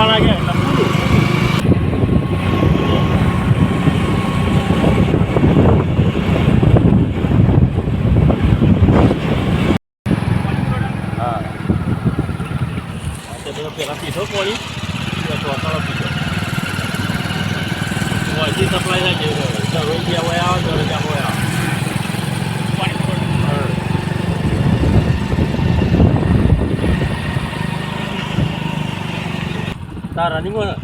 લાગે એટલે હા પેલા પીધો પાણી ચોથાનો પીધો હજી સપ્લાય થાય રોજ બે હોય આવે તો રજા હોય આવે તાર રનિંગ હોય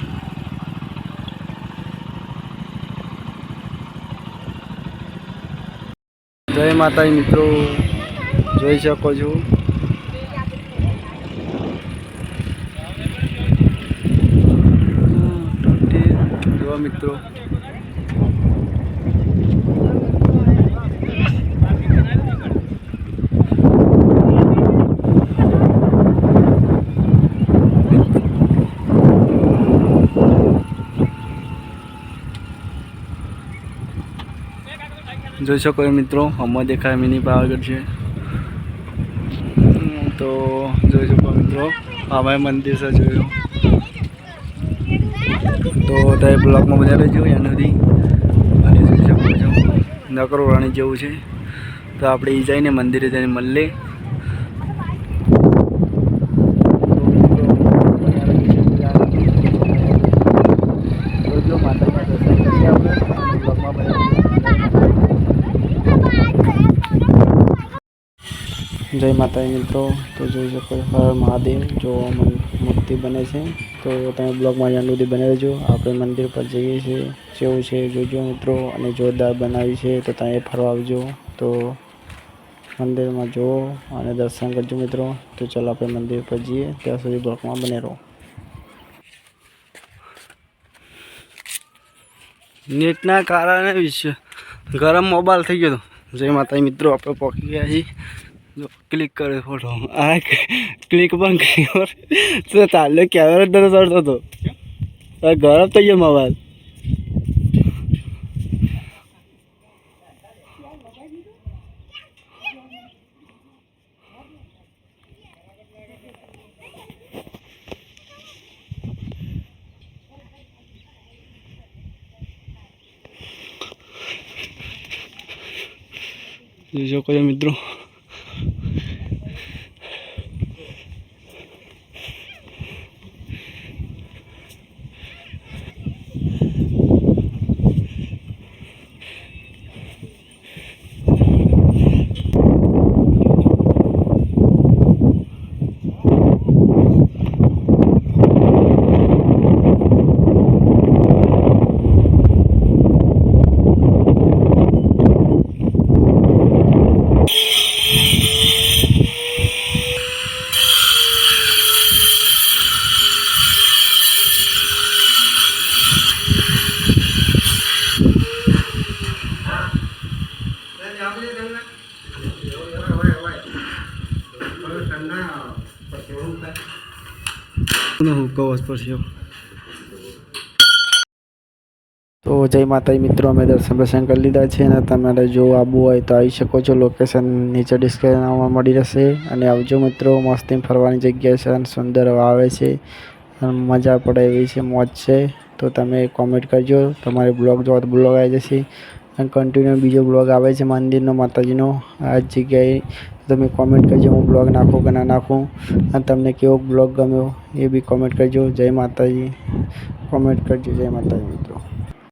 જય માતાજી મિત્રો, જોઈ શકો છો જોવા મિત્રો જોઈ શકો મિત્રો હમણાં દેખાય મિની પાવાગઢ છે તો જોઈ શકો મિત્રો આમાં મંદિર છે જોયું તો ત્યાં બ્લોકમાં બધા રહેજો એના સુધી અને જોઈ શકો છો નકરો રાણી જેવું છે તો આપણે એ જઈને મંદિરે જઈને મળીએ જય માતાજી મિત્રો, તો જોઈ શકો હર મહાદેવ જો મૂર્તિ બને છે તો તમે બ્લોગમાં જ્યાં સુધી બને રહેજો. આપણે મંદિર પર જઈએ છીએ જેવું છે જોજો મિત્રો અને જોરદાર બનાવી છે તો તમે ફરવા આવજો તો મંદિરમાં જુઓ અને દર્શન કરજો મિત્રો. તો ચાલો આપણે મંદિર પર જઈએ ત્યાં સુધી બ્લોગમાં બને રહો. નેટના કારણે ગરમ મોબાઈલ થઈ ગયો હતો. જય માતાજી મિત્રો, આપણે પહોંચી ગયા છીએ. જો ક્લિક કરે ફોટો આ ક્લિક પણ કર્યો તો ચાલે કેમેરા તરત ચડતો હતો ગરમ થઈ ગયો મોબાઈલ. જોઈ શકો છો મિત્રો તો જય માતાજી મિત્રો, અમે દર્શન કરી લીધા છે અને તમારે જો આવવું હોય તો આવી શકો છો. લોકેશન નીચે ડિસ્ક્રિપ્શનમાં મળી રહેશે અને આવજો મિત્રો. મસ્તી ફરવાની જગ્યા છે અને સુંદર આવે છે અને મજા પડે એવી છે, મોજ છે. તો તમે કોમેન્ટ કરજો, તમારે બ્લોગ જોવા તો બ્લોગ આવી જશે અને કન્ટિન્યુ બીજો બ્લોગ આવે છે મંદિરનો માતાજીનો આ જગ્યાએ. તમે કોમેન્ટ કરજો હું બ્લોગ નાખું કે ના નાખું અને તમને કેવો બ્લોગ ગમ્યો એ બી કોમેન્ટ કરજો. જય માતાજી, કોમેન્ટ કરજો. જય માતાજી મિત્રો.